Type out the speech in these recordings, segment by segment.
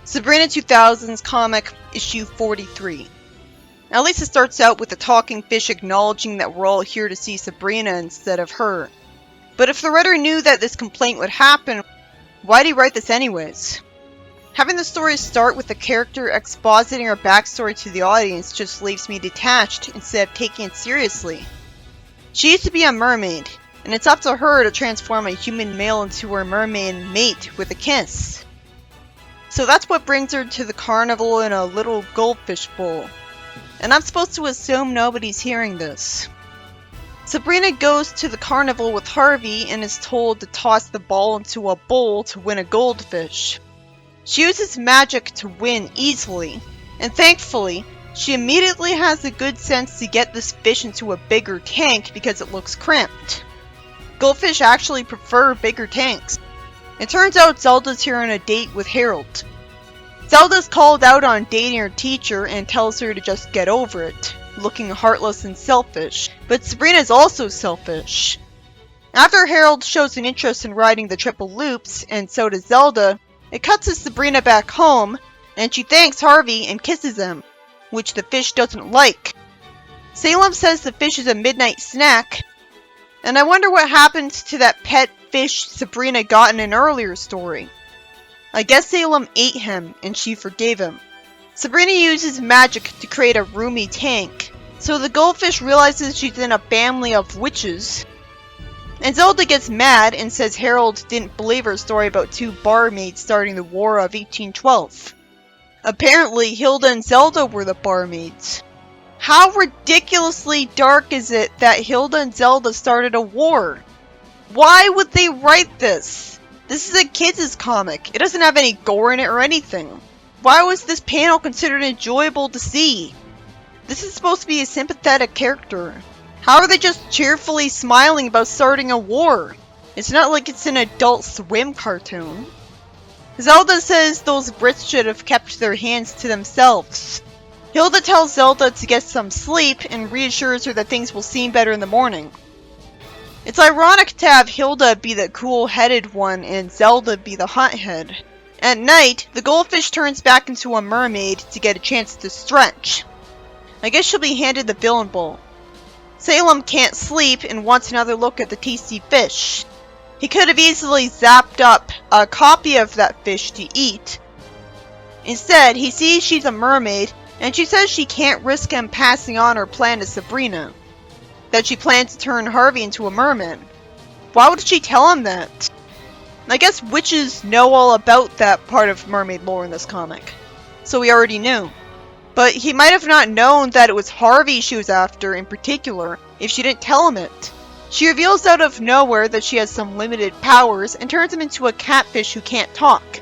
Sabrina 2000s comic issue 43. At least it starts out with the talking fish acknowledging that we're all here to see Sabrina instead of her. But if the writer knew that this complaint would happen, why'd he write this anyways? Having the story start with the character expositing her backstory to the audience just leaves me detached instead of taking it seriously. She used to be a mermaid, and it's up to her to transform a human male into her mermaid mate with a kiss. So that's what brings her to the carnival in a little goldfish bowl. And I'm supposed to assume nobody's hearing this. Sabrina goes to the carnival with Harvey and is told to toss the ball into a bowl to win a goldfish. She uses magic to win easily, and thankfully, she immediately has the good sense to get this fish into a bigger tank because it looks cramped. Goldfish actually prefer bigger tanks. It turns out Zelda's here on a date with Harold. Zelda's called out on dating her teacher and tells her to just get over it, looking heartless and selfish, but Sabrina's also selfish. After Harold shows an interest in riding the triple loops, and so does Zelda, it cuts to Sabrina back home, and she thanks Harvey and kisses him, which the fish doesn't like. Salem says the fish is a midnight snack, and I wonder what happened to that pet fish Sabrina got in an earlier story. I guess Salem ate him, and she forgave him. Sabrina uses magic to create a roomy tank, so the goldfish realizes she's in a family of witches. And Zelda gets mad and says Harold didn't believe her story about two barmaids starting the War of 1812. Apparently, Hilda and Zelda were the barmaids. How ridiculously dark is it that Hilda and Zelda started a war? Why would they write this? This is a kids' comic. It doesn't have any gore in it or anything. Why was this panel considered enjoyable to see? This is supposed to be a sympathetic character. How are they just cheerfully smiling about starting a war? It's not like it's an Adult Swim cartoon. Zelda says those Brits should have kept their hands to themselves. Hilda tells Zelda to get some sleep and reassures her that things will seem better in the morning. It's ironic to have Hilda be the cool-headed one and Zelda be the hothead. At night, the goldfish turns back into a mermaid to get a chance to stretch. I guess she'll be handed the villain bowl. Salem can't sleep and wants another look at the tasty fish. He could have easily zapped up a copy of that fish to eat. Instead, he sees she's a mermaid, and she says she can't risk him passing on her plan to Sabrina. That she plans to turn Harvey into a merman. Why would she tell him that? I guess witches know all about that part of mermaid lore in this comic, so he already knew. But he might have not known that it was Harvey she was after in particular if she didn't tell him it. She reveals out of nowhere that she has some limited powers and turns him into a catfish who can't talk.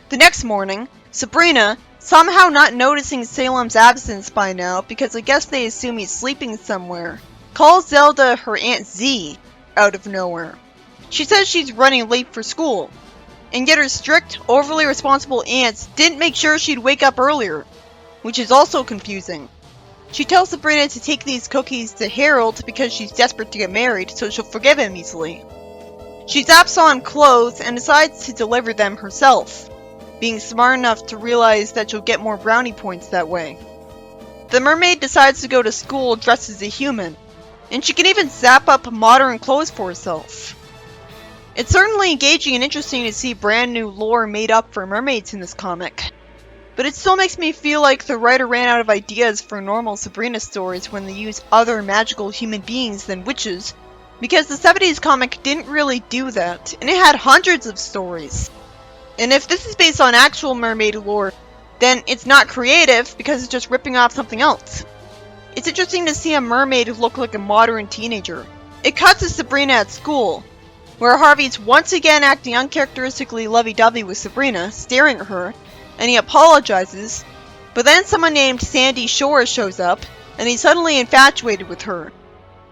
The next morning, Sabrina, somehow not noticing Salem's absence by now because I guess they assume he's sleeping somewhere, calls Zelda her Aunt Z out of nowhere. She says she's running late for school, and yet her strict, overly responsible aunts didn't make sure she'd wake up earlier, which is also confusing. She tells Sabrina to take these cookies to Harold because she's desperate to get married, so she'll forgive him easily. She zaps on clothes and decides to deliver them herself, being smart enough to realize that she'll get more brownie points that way. The mermaid decides to go to school dressed as a human, and she can even zap up modern clothes for herself. It's certainly engaging and interesting to see brand new lore made up for mermaids in this comic. But it still makes me feel like the writer ran out of ideas for normal Sabrina stories when they use other magical human beings than witches, because the 70s comic didn't really do that, and it had hundreds of stories. And if this is based on actual mermaid lore, then it's not creative because it's just ripping off something else. It's interesting to see a mermaid look like a modern teenager. It cuts to Sabrina at school, where Harvey's once again acting uncharacteristically lovey-dovey with Sabrina, staring at her, and he apologizes, but then someone named Sandy Shore shows up, and he's suddenly infatuated with her.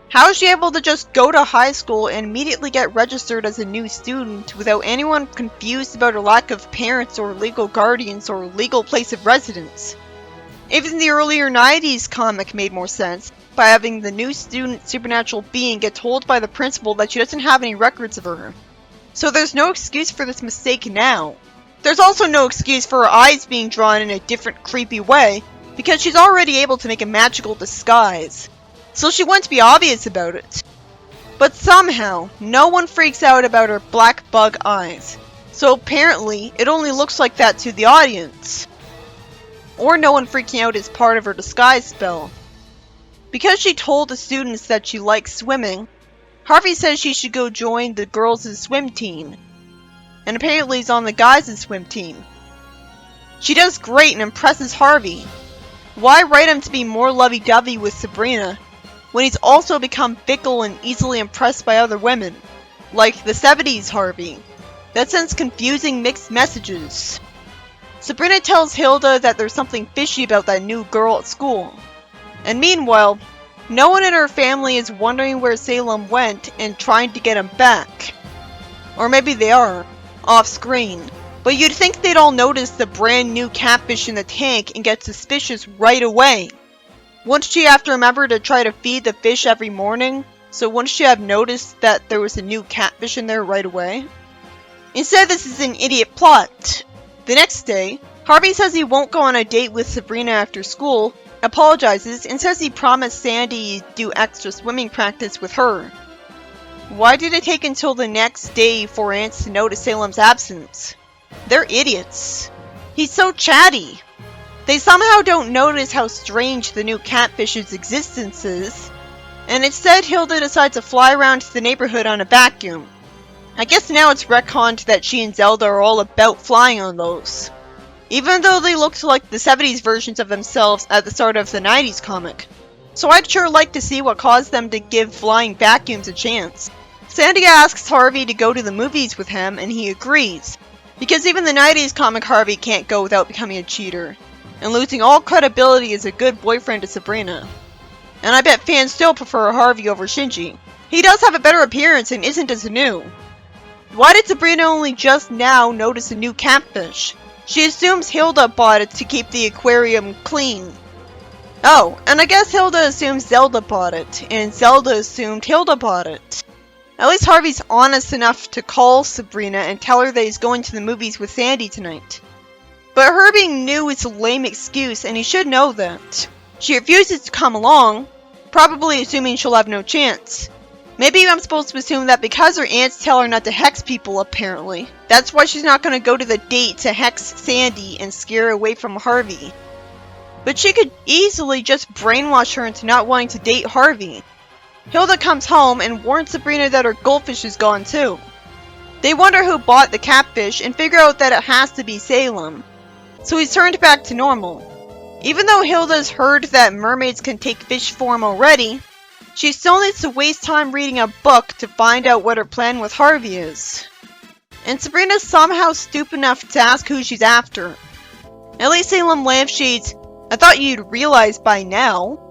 How is she able to just go to high school and immediately get registered as a new student without anyone confused about her lack of parents or legal guardians or legal place of residence? Even the earlier 90s comic made more sense, by having the new student supernatural being get told by the principal that she doesn't have any records of her. So there's no excuse for this mistake now. There's also no excuse for her eyes being drawn in a different creepy way, because she's already able to make a magical disguise, so she wouldn't be obvious about it. But somehow, no one freaks out about her black bug eyes, so apparently it only looks like that to the audience. Or no one freaking out is part of her disguise spell. Because she told the students that she likes swimming, Harvey says she should go join the girls' swim team, and apparently is on the guys' swim team. She does great and impresses Harvey. Why write him to be more lovey-dovey with Sabrina, when he's also become fickle and easily impressed by other women, like the 70s Harvey, that sends confusing mixed messages. Sabrina tells Hilda that there's something fishy about that new girl at school, and meanwhile, no one in her family is wondering where Salem went and trying to get him back. Or maybe they are, off-screen, but you'd think they'd all notice the brand new catfish in the tank and get suspicious right away. Wouldn't she have to remember to try to feed the fish every morning? So wouldn't she have noticed that there was a new catfish in there right away? Instead, this is an idiot plot. The next day, Harvey says he won't go on a date with Sabrina after school, apologizes, and says he promised Sandy to do extra swimming practice with her. Why did it take until the next day for ants to notice Salem's absence? They're idiots. He's so chatty. They somehow don't notice how strange the new catfish's existence is, and instead Hilda decides to fly around the neighborhood on a vacuum. I guess now it's retconned that she and Zelda are all about flying on those, even though they looked like the 70s versions of themselves at the start of the 90s comic. So I'd sure like to see what caused them to give flying vacuums a chance. Sandy asks Harvey to go to the movies with him, and he agrees, because even the 90s comic Harvey can't go without becoming a cheater, and losing all credibility as a good boyfriend to Sabrina. And I bet fans still prefer Harvey over Shinji. He does have a better appearance and isn't as new. Why did Sabrina only just now notice a new catfish? She assumes Hilda bought it to keep the aquarium clean. Oh, and I guess Hilda assumes Zelda bought it, and Zelda assumed Hilda bought it. At least Harvey's honest enough to call Sabrina and tell her that he's going to the movies with Sandy tonight. But her being new is a lame excuse, and he should know that. She refuses to come along, probably assuming she'll have no chance. Maybe I'm supposed to assume that because her aunts tell her not to hex people, apparently. That's why she's not going to go to the date to hex Sandy and scare her away from Harvey. But she could easily just brainwash her into not wanting to date Harvey. Hilda comes home and warns Sabrina that her goldfish is gone too. They wonder who bought the catfish and figure out that it has to be Salem. So he's turned back to normal. Even though Hilda's heard that mermaids can take fish form already, she still needs to waste time reading a book to find out what her plan with Harvey is. And Sabrina's somehow stupid enough to ask who she's after. At least Salem Lampshades, I thought you'd realize by now.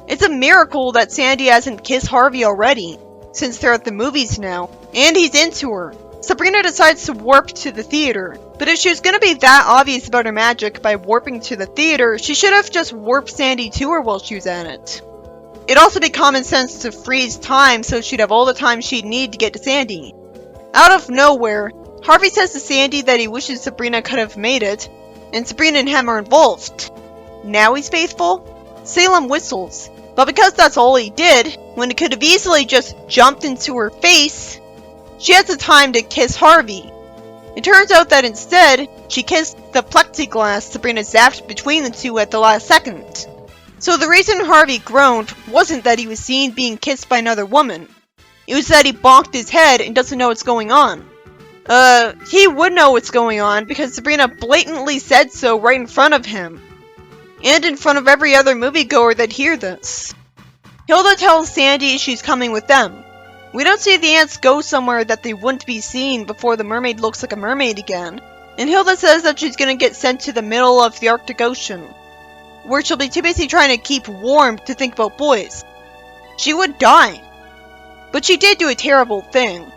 It's a miracle that Sandy hasn't kissed Harvey already, since they're at the movies now, and he's into her. Sabrina decides to warp to the theater, but if she was gonna be that obvious about her magic by warping to the theater, she should have just warped Sandy to her while she was at it. It'd also be common sense to freeze time so she'd have all the time she'd need to get to Sandy. Out of nowhere, Harvey says to Sandy that he wishes Sabrina could have made it, and Sabrina and him are involved. Now he's faithful? Salem whistles, but because that's all he did, when he could have easily just jumped into her face, she has the time to kiss Harvey. It turns out that instead, she kissed the plexiglass Sabrina zapped between the two at the last second. So the reason Harvey groaned wasn't that he was seen being kissed by another woman. It was that he bonked his head and doesn't know what's going on. He would know what's going on because Sabrina blatantly said so right in front of him. And in front of every other moviegoer that'd hear this. Hilda tells Sandy she's coming with them. We don't see the ants go somewhere that they wouldn't be seen before the mermaid looks like a mermaid again. And Hilda says that she's gonna get sent to the middle of the Arctic Ocean, where she'll be too busy trying to keep warm to think about boys. She would die. But she did do a terrible thing.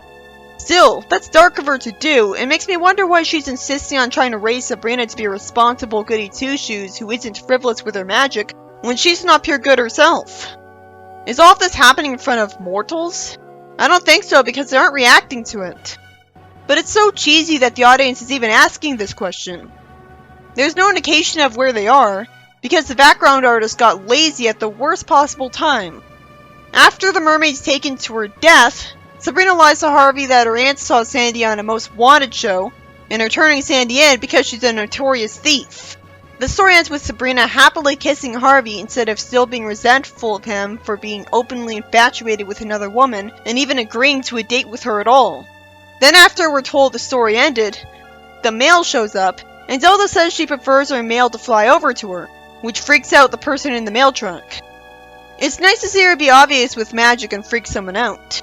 Still, that's dark of her to do, and makes me wonder why she's insisting on trying to raise Sabrina to be a responsible goody two-shoes who isn't frivolous with her magic, when she's not pure good herself. Is all of this happening in front of mortals? I don't think so, because they aren't reacting to it. But it's so cheesy that the audience is even asking this question. There's no indication of where they are, because the background artist got lazy at the worst possible time. After the mermaid's taken to her death, Sabrina lies to Harvey that her aunt saw Sandy on a Most Wanted show, and are turning Sandy in because she's a notorious thief. The story ends with Sabrina happily kissing Harvey instead of still being resentful of him for being openly infatuated with another woman, and even agreeing to a date with her at all. Then after we're told the story ended, the mail shows up, and Zelda says she prefers her mail to fly over to her, which freaks out the person in the mail truck. It's nice to see her be obvious with magic and freak someone out.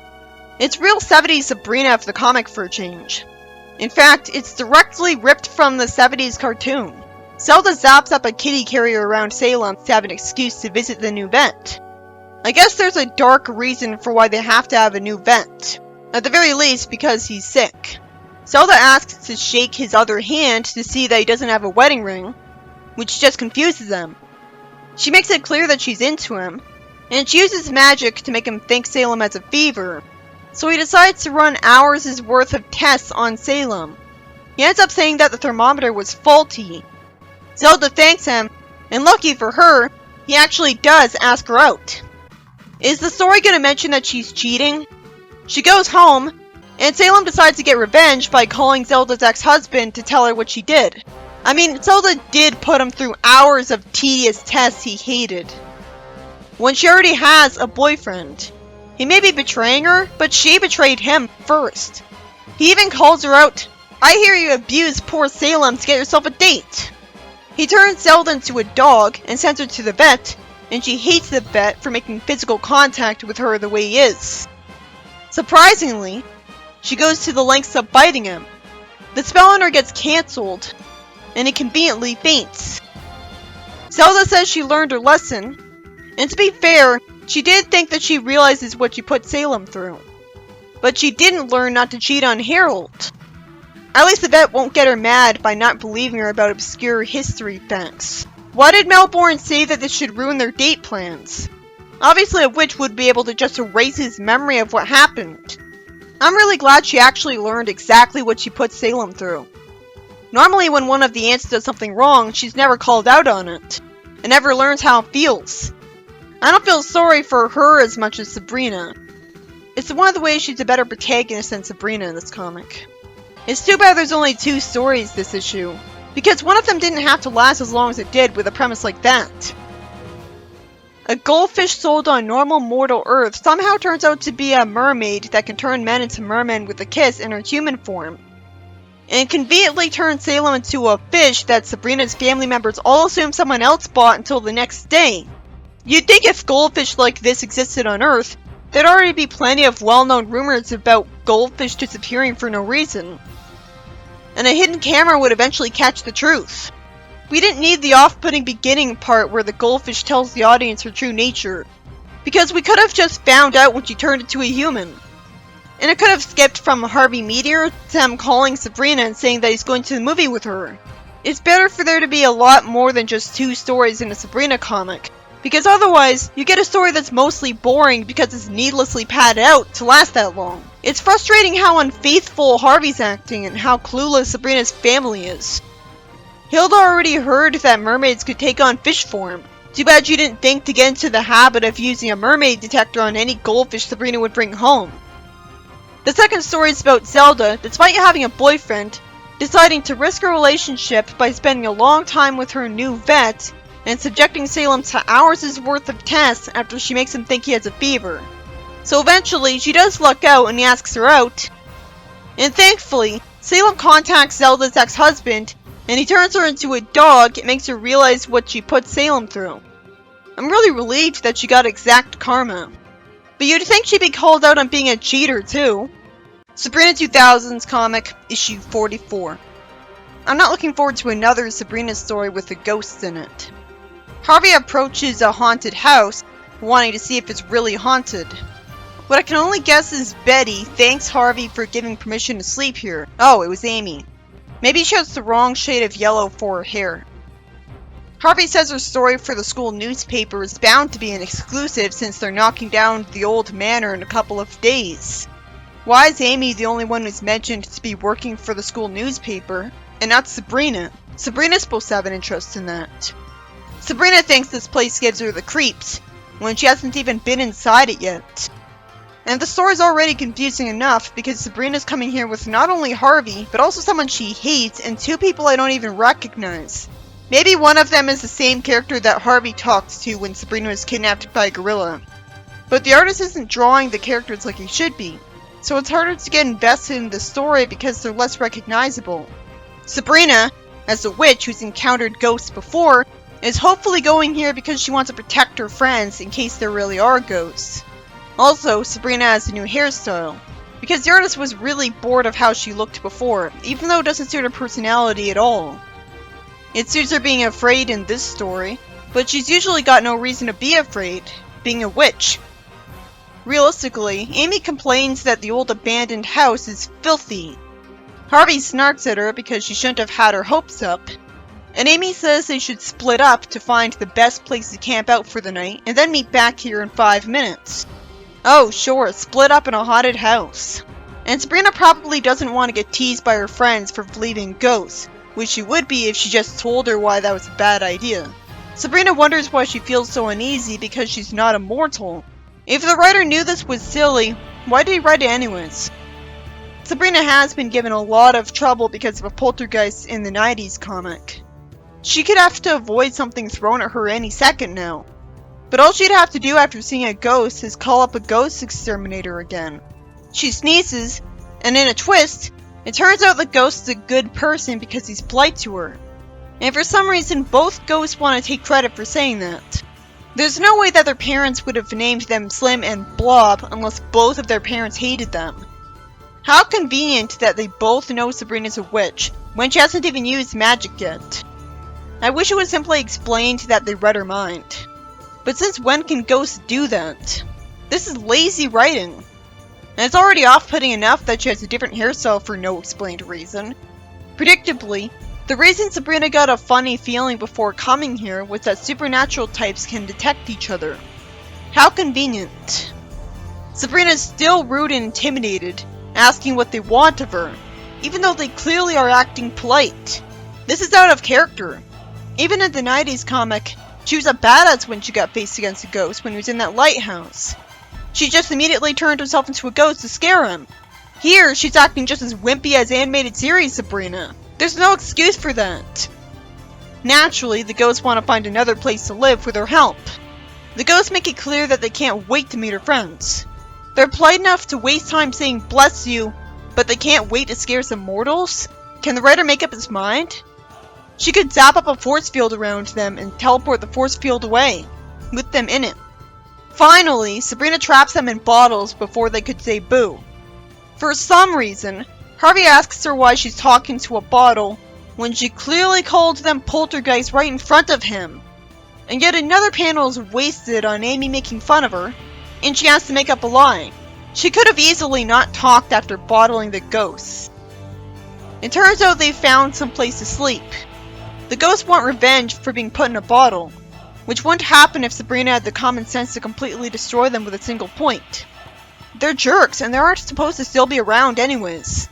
It's real 70s Sabrina of the comic for a change. In fact, it's directly ripped from the 70s cartoon. Zelda zaps up a kitty carrier around Salem to have an excuse to visit the new vet. I guess there's a dark reason for why they have to have a new vet. At the very least, because he's sick. Zelda asks to shake his other hand to see that he doesn't have a wedding ring, which just confuses him. She makes it clear that she's into him, and she uses magic to make him think Salem has a fever, so he decides to run hours' worth of tests on Salem. He ends up saying that the thermometer was faulty. Zelda thanks him, and lucky for her, he actually does ask her out. Is the story going to mention that she's cheating? She goes home, and Salem decides to get revenge by calling Zelda's ex-husband to tell her what she did. I mean, Zelda did put him through hours of tedious tests he hated. When she already has a boyfriend. He may be betraying her, but she betrayed him first. He even calls her out, "I hear you abused poor Salem to get yourself a date." He turns Zelda into a dog and sends her to the vet, and she hates the vet for making physical contact with her the way he is. Surprisingly, she goes to the lengths of biting him. The spell on her gets cancelled, and he conveniently faints. Zelda says she learned her lesson, and to be fair, she did think that she realizes what she put Salem through. But she didn't learn not to cheat on Harold. At least the vet won't get her mad by not believing her about obscure history facts. Why did Melbourne say that this should ruin their date plans? Obviously a witch would be able to just erase his memory of what happened. I'm really glad she actually learned exactly what she put Salem through. Normally when one of the aunts does something wrong, she's never called out on it, and never learns how it feels. I don't feel sorry for her as much as Sabrina. It's one of the ways she's a better protagonist than Sabrina in this comic. It's too bad there's only 2 stories this issue, because one of them didn't have to last as long as it did with a premise like that. A goldfish sold on normal mortal Earth somehow turns out to be a mermaid that can turn men into mermen with a kiss in her human form, and conveniently turns Salem into a fish that Sabrina's family members all assume someone else bought until the next day. You'd think if goldfish like this existed on Earth, there'd already be plenty of well-known rumors about goldfish disappearing for no reason, and a hidden camera would eventually catch the truth. We didn't need the off-putting beginning part where the goldfish tells the audience her true nature, because we could have just found out when she turned into a human. And it could have skipped from Harvey Meteor to him calling Sabrina and saying that he's going to the movie with her. It's better for there to be a lot more than just 2 stories in a Sabrina comic, because otherwise, you get a story that's mostly boring because it's needlessly padded out to last that long. It's frustrating how unfaithful Harvey's acting and how clueless Sabrina's family is. Hilda already heard that mermaids could take on fish form. Too bad you didn't think to get into the habit of using a mermaid detector on any goldfish Sabrina would bring home. The second story is about Zelda, despite having a boyfriend, deciding to risk a relationship by spending a long time with her new vet, and subjecting Salem to hours' worth of tests after she makes him think he has a fever. So eventually, she does luck out and he asks her out. And thankfully, Salem contacts Zelda's ex-husband, and he turns her into a dog and makes her realize what she put Salem through. I'm really relieved that she got exact karma. But you'd think she'd be called out on being a cheater too. Sabrina 2000s comic, issue 44. I'm not looking forward to another Sabrina story with a ghost in it. Harvey approaches a haunted house, wanting to see if it's really haunted. What I can only guess is Betty thanks Harvey for giving permission to sleep here. Oh, it was Amy. Maybe she has the wrong shade of yellow for her hair. Harvey says her story for the school newspaper is bound to be an exclusive since they're knocking down the old manor in a couple of days. Why is Amy the only one who's mentioned to be working for the school newspaper, and not Sabrina? Sabrina's supposed to have an interest in that. Sabrina thinks this place gives her the creeps, when she hasn't even been inside it yet. And the story's already confusing enough because Sabrina's coming here with not only Harvey, but also someone she hates and two people I don't even recognize. Maybe one of them is the same character that Harvey talked to when Sabrina was kidnapped by a gorilla. But the artist isn't drawing the characters like he should be, so it's harder to get invested in the story because they're less recognizable. Sabrina, as a witch who's encountered ghosts before, is hopefully going here because she wants to protect her friends in case there really are ghosts. Also, Sabrina has a new hairstyle, because the artist was really bored of how she looked before, even though it doesn't suit her personality at all. It suits her being afraid in this story, but she's usually got no reason to be afraid, being a witch. Realistically, Amy complains that the old abandoned house is filthy. Harvey snarks at her because she shouldn't have had her hopes up, and Amy says they should split up to find the best place to camp out for the night and then meet back here in 5 minutes. Oh sure, split up in a haunted house. And Sabrina probably doesn't want to get teased by her friends for believing ghosts, which she would be if she just told her why that was a bad idea. Sabrina wonders why she feels so uneasy because she's not immortal. If the writer knew this was silly, why did he write it anyways? Sabrina has been given a lot of trouble because of a poltergeist in the 90s comic. She could have to avoid something thrown at her any second now. But all she'd have to do after seeing a ghost is call up a ghost exterminator again. She sneezes, and in a twist, it turns out the ghost is a good person because he's polite to her. And for some reason, both ghosts want to take credit for saying that. There's no way that their parents would have named them Slim and Blob unless both of their parents hated them. How convenient that they both know Sabrina's a witch, when she hasn't even used magic yet. I wish it was simply explained that they read her mind. But since when can ghosts do that? This is lazy writing. And it's already off-putting enough that she has a different hairstyle for no explained reason. Predictably, the reason Sabrina got a funny feeling before coming here was that supernatural types can detect each other. How convenient. Sabrina's still rude and intimidated, asking what they want of her, even though they clearly are acting polite. This is out of character. Even in the 90s comic, she was a badass when she got faced against a ghost when he was in that lighthouse. She just immediately turned herself into a ghost to scare him. Here, she's acting just as wimpy as animated series Sabrina. There's no excuse for that. Naturally, the ghosts want to find another place to live with her help. The ghosts make it clear that they can't wait to meet her friends. They're polite enough to waste time saying bless you, but they can't wait to scare some mortals? Can the writer make up his mind? She could zap up a force field around them and teleport the force field away, with them in it. Finally, Sabrina traps them in bottles before they could say boo. For some reason, Harvey asks her why she's talking to a bottle, when she clearly called them poltergeists right in front of him. And yet another panel is wasted on Amy making fun of her, and she has to make up a lie. She could have easily not talked after bottling the ghosts. It turns out they found some place to sleep. The ghosts want revenge for being put in a bottle, which wouldn't happen if Sabrina had the common sense to completely destroy them with a single point. They're jerks, and they aren't supposed to still be around anyways.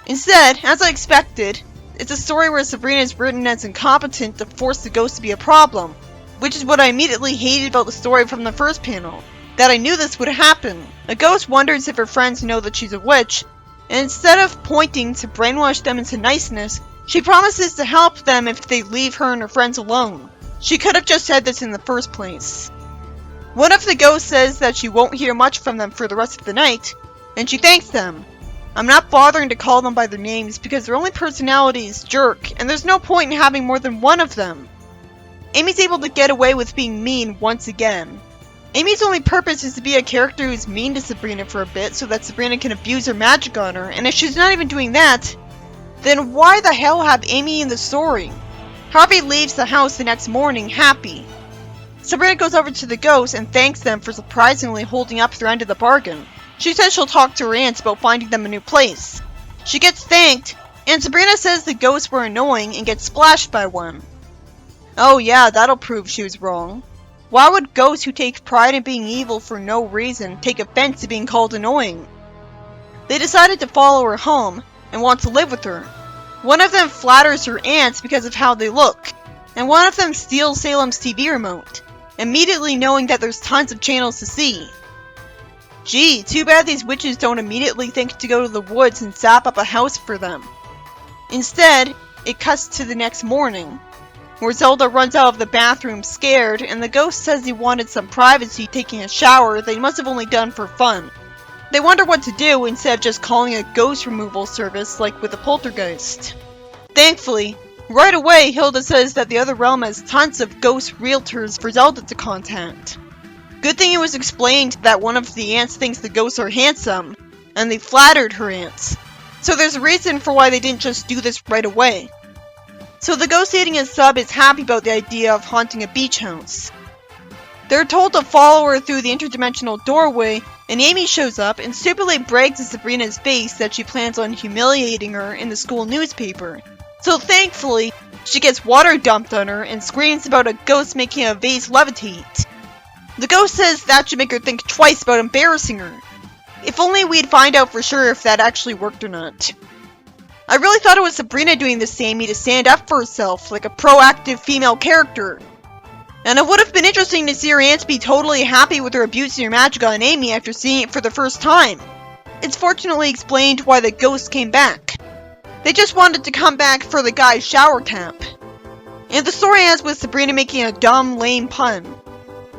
Instead, as I expected, it's a story where Sabrina is written as incompetent to force the ghost to be a problem, which is what I immediately hated about the story from the first panel, that I knew this would happen. A ghost wonders if her friends know that she's a witch, and instead of pointing to brainwash them into niceness, she promises to help them if they leave her and her friends alone. She could have just said this in the first place. One of the ghosts says that she won't hear much from them for the rest of the night, and she thanks them. I'm not bothering to call them by their names because their only personality is jerk, and there's no point in having more than one of them. Amy's able to get away with being mean once again. Amy's only purpose is to be a character who's mean to Sabrina for a bit so that Sabrina can abuse her magic on her, and if she's not even doing that, then why the hell have Amy in the story? Harvey leaves the house the next morning happy. Sabrina goes over to the ghosts and thanks them for surprisingly holding up their end of the bargain. She says she'll talk to her aunts about finding them a new place. She gets thanked, and Sabrina says the ghosts were annoying and gets splashed by one. Oh yeah, that'll prove she was wrong. Why would ghosts who take pride in being evil for no reason take offense to being called annoying? They decided to follow her home and want to live with her. One of them flatters her aunts because of how they look, and one of them steals Salem's TV remote, immediately knowing that there's tons of channels to see. Gee, too bad these witches don't immediately think to go to the woods and zap up a house for them. Instead, it cuts to the next morning, where Zelda runs out of the bathroom scared, and the ghost says he wanted some privacy taking a shower that he must have only done for fun. They wonder what to do instead of just calling a ghost removal service like with a poltergeist. Thankfully, right away Hilda says that the other realm has tons of ghost realtors for Zelda to contact. Good thing it was explained that one of the aunts thinks the ghosts are handsome, and they flattered her aunts. So there's a reason for why they didn't just do this right away. So the ghost eating a sub is happy about the idea of haunting a beach house. They're told to follow her through the interdimensional doorway, and Amy shows up and stupidly brags to Sabrina's face that she plans on humiliating her in the school newspaper. So thankfully, she gets water dumped on her and screams about a ghost making a vase levitate. The ghost says that should make her think twice about embarrassing her. If only we'd find out for sure if that actually worked or not. I really thought it was Sabrina doing this to Amy to stand up for herself, like a proactive female character. And it would have been interesting to see her aunts be totally happy with her abusing her magic on Amy after seeing it for the first time. It's fortunately explained why the ghost came back. They just wanted to come back for the guy's shower cap. And the story ends with Sabrina making a dumb, lame pun.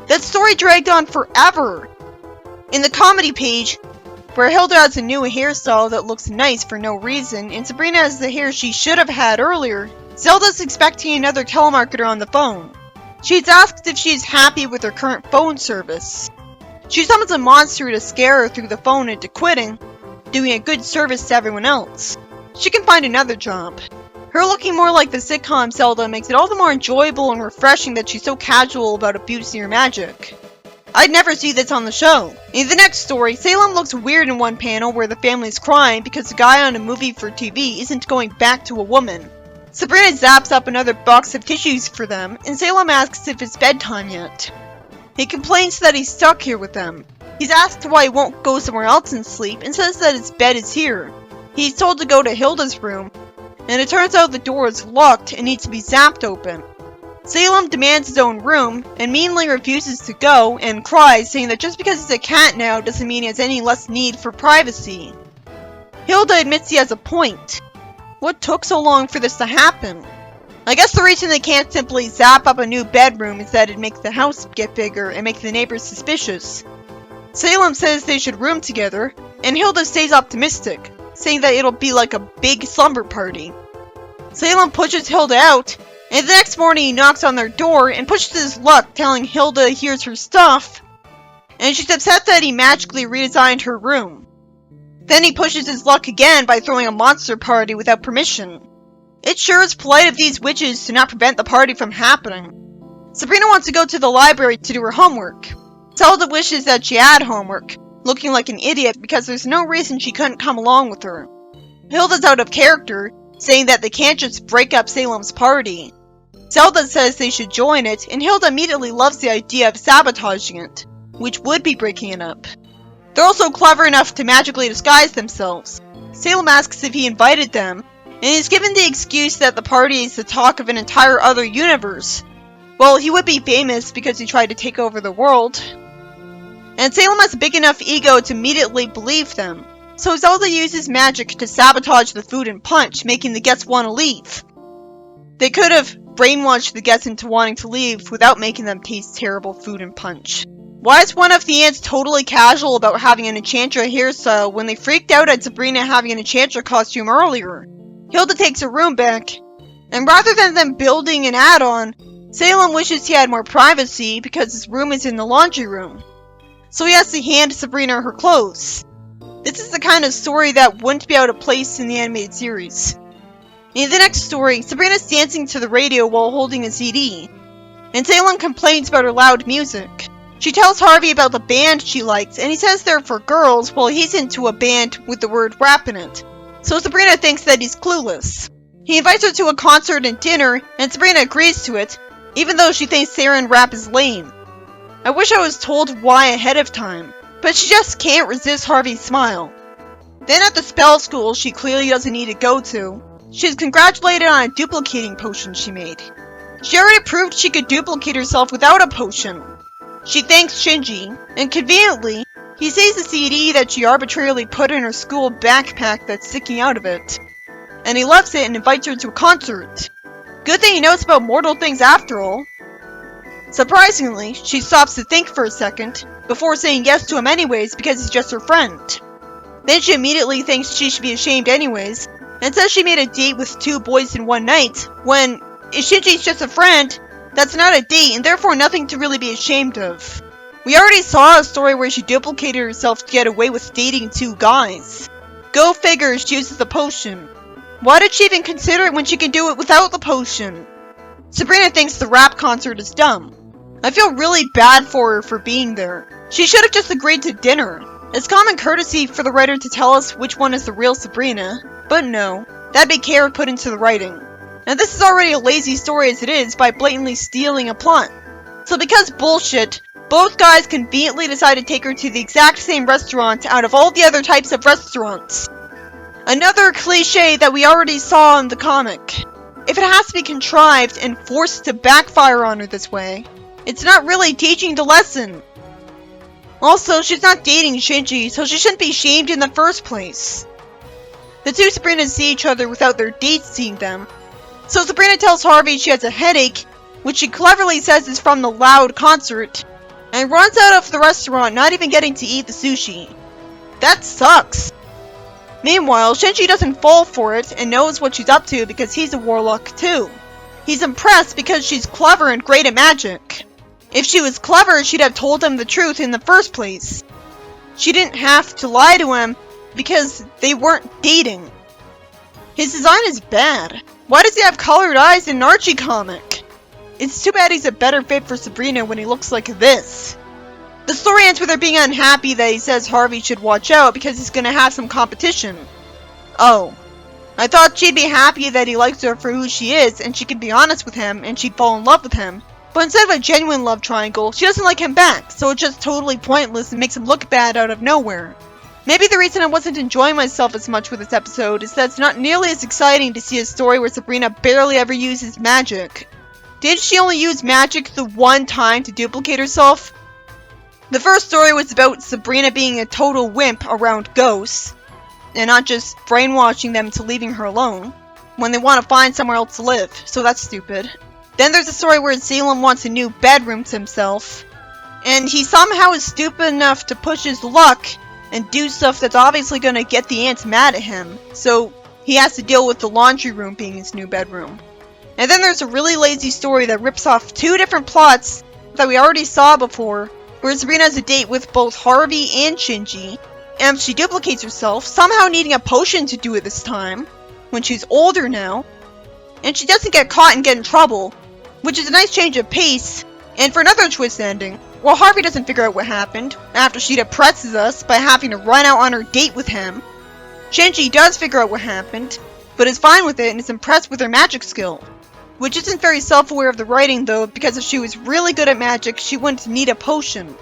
That story dragged on forever. In the comedy page, where Hilda has a new hairstyle that looks nice for no reason, and Sabrina has the hair she should have had earlier, Zelda's expecting another telemarketer on the phone. She's asked if she's happy with her current phone service. She summons a monster to scare her through the phone into quitting, doing a good service to everyone else. She can find another job. Her looking more like the sitcom Zelda makes it all the more enjoyable and refreshing that she's so casual about abusing her magic. I'd never see this on the show. In the next story, Salem looks weird in one panel where the family's crying because the guy on a movie for TV isn't going back to a woman. Sabrina zaps up another box of tissues for them, and Salem asks if it's bedtime yet. He complains that he's stuck here with them. He's asked why he won't go somewhere else and sleep, and says that his bed is here. He's told to go to Hilda's room, and it turns out the door is locked and needs to be zapped open. Salem demands his own room, and meanly refuses to go, and cries, saying that just because he's a cat now doesn't mean he has any less need for privacy. Hilda admits he has a point. What took so long for this to happen? I guess the reason they can't simply zap up a new bedroom is that it'd make the house get bigger and make the neighbors suspicious. Salem says they should room together, and Hilda stays optimistic, saying that it'll be like a big slumber party. Salem pushes Hilda out, and the next morning he knocks on their door and pushes his luck, telling Hilda here's her stuff, and she's upset that he magically redesigned her room. Then he pushes his luck again by throwing a monster party without permission. It sure is polite of these witches to not prevent the party from happening. Sabrina wants to go to the library to do her homework. Zelda wishes that she had homework, looking like an idiot because there's no reason she couldn't come along with her. Hilda's out of character, saying that they can't just break up Salem's party. Zelda says they should join it, and Hilda immediately loves the idea of sabotaging it, which would be breaking it up. They're also clever enough to magically disguise themselves. Salem asks if he invited them, and is given the excuse that the party is the talk of an entire other universe. Well, he would be famous because he tried to take over the world. And Salem has a big enough ego to immediately believe them. So Zelda uses magic to sabotage the food and punch, making the guests want to leave. They could have brainwashed the guests into wanting to leave without making them taste terrible food and punch. Why is one of the aunts totally casual about having an Enchantra hairstyle when they freaked out at Sabrina having an Enchantra costume earlier? Hilda takes her room back, and rather than them building an add-on, Salem wishes he had more privacy because his room is in the laundry room. So he has to hand Sabrina her clothes. This is the kind of story that wouldn't be out of place in the animated series. In the next story, Sabrina's dancing to the radio while holding a CD, and Salem complains about her loud music. She tells Harvey about the band she likes, and he says they're for girls while he's into a band with the word rap in it. So Sabrina thinks that he's clueless. He invites her to a concert and dinner, and Sabrina agrees to it, even though she thinks sarin rap is lame. I wish I was told why ahead of time, but she just can't resist Harvey's smile. Then at the spell school she clearly doesn't need to go to, she is congratulated on a duplicating potion she made. She already proved she could duplicate herself without a potion. She thanks Shinji, and conveniently, he sees the CD that she arbitrarily put in her school backpack that's sticking out of it. And he loves it and invites her to a concert. Good thing he knows about mortal things after all. Surprisingly, she stops to think for a second, before saying yes to him anyways because he's just her friend. Then she immediately thinks she should be ashamed anyways, and says she made a date with 2 boys in one night, when, if Shinji's just a friend, that's not a date and therefore nothing to really be ashamed of. We already saw a story where she duplicated herself to get away with dating 2 guys. Go figure, she uses the potion. Why did she even consider it when she can do it without the potion? Sabrina thinks the rap concert is dumb. I feel really bad for her for being there. She should have just agreed to dinner. It's common courtesy for the writer to tell us which one is the real Sabrina, but no, that'd be care put into the writing. And this is already a lazy story as it is by blatantly stealing a plot. So because bullshit, both guys conveniently decide to take her to the exact same restaurant out of all the other types of restaurants. Another cliche that we already saw in the comic. If it has to be contrived and forced to backfire on her this way, it's not really teaching the lesson. Also, she's not dating Shinji, so she shouldn't be shamed in the first place. The 2 Sabrinas see each other without their dates seeing them. So Sabrina tells Harvey she has a headache, which she cleverly says is from the loud concert, and runs out of the restaurant not even getting to eat the sushi. That sucks. Meanwhile, Shinji doesn't fall for it and knows what she's up to because he's a warlock too. He's impressed because she's clever and great at magic. If she was clever, she'd have told him the truth in the first place. She didn't have to lie to him because they weren't dating. His design is bad. Why does he have colored eyes in an Archie comic? It's too bad he's a better fit for Sabrina when he looks like this. The story ends with her being unhappy that he says Harvey should watch out because he's gonna have some competition. Oh. I thought she'd be happy that he likes her for who she is and she could be honest with him and she'd fall in love with him. But instead of a genuine love triangle, she doesn't like him back, so it's just totally pointless and makes him look bad out of nowhere. Maybe the reason I wasn't enjoying myself as much with this episode is that it's not nearly as exciting to see a story where Sabrina barely ever uses magic. Did she only use magic the one time to duplicate herself? The first story was about Sabrina being a total wimp around ghosts, and not just brainwashing them to leaving her alone, when they want to find somewhere else to live, so that's stupid. Then there's a story where Salem wants a new bedroom to himself, and he somehow is stupid enough to push his luck and do stuff that's obviously gonna get the ants mad at him, so he has to deal with the laundry room being his new bedroom. And then there's a really lazy story that rips off 2 different plots that we already saw before, where Sabrina has a date with both Harvey and Shinji, and she duplicates herself, somehow needing a potion to do it this time, when she's older now, and she doesn't get caught and get in trouble, which is a nice change of pace, and for another twist ending, well, Harvey doesn't figure out what happened, after she depresses us by having to run out on her date with him. Shinji does figure out what happened, but is fine with it and is impressed with her magic skill. Which isn't very self-aware of the writing though, because if she was really good at magic, she wouldn't need a potion.